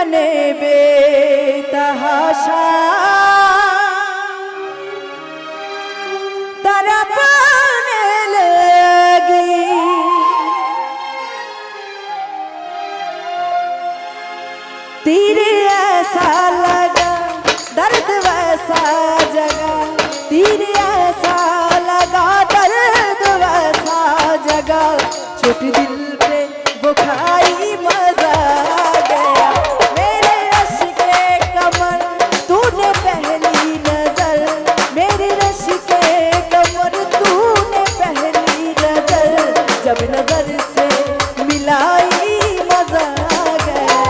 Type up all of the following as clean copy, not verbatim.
मने बेतहाशा तड़पने लगी। तीर ऐसा लगा दर्द वैसा जगा, तीर ऐसा लगा दर्द वैसा जगा, छोटी दिल पे वो खाई मजा गया। मेरे रश के कमर तूने पहली नजर, मेरे रश के कमर तूने पहली नजर, जब नजर से मिलाई मजा गया।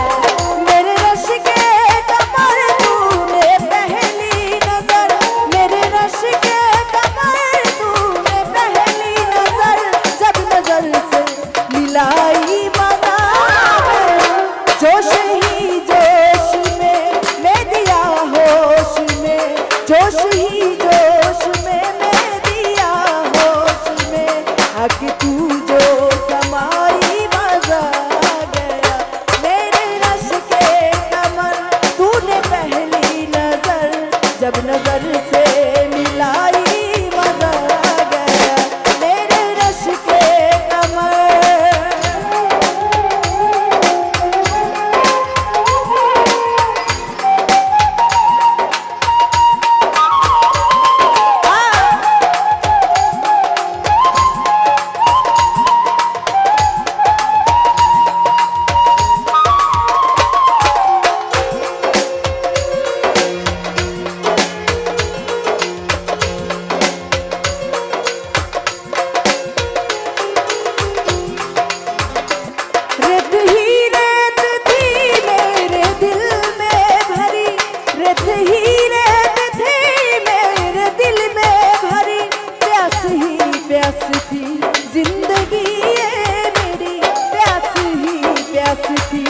मेरे रश के कमर तूने पहली नजर, मेरे रश के कमर तूने पहली नजर, जब नजर से मिलाई मजा गया। जोश ही जोश में मैं दिया होश में, जोश ही जोश में मैं दिया होश में, आके तू जो समाई मजा गया। मेरे रश के कमर तूने पहली नजर, जब नजर से मिलाई मजा गया। मेरे रश के कमर थी जिंदगी ये मेरी, प्यास ही प्यास थी।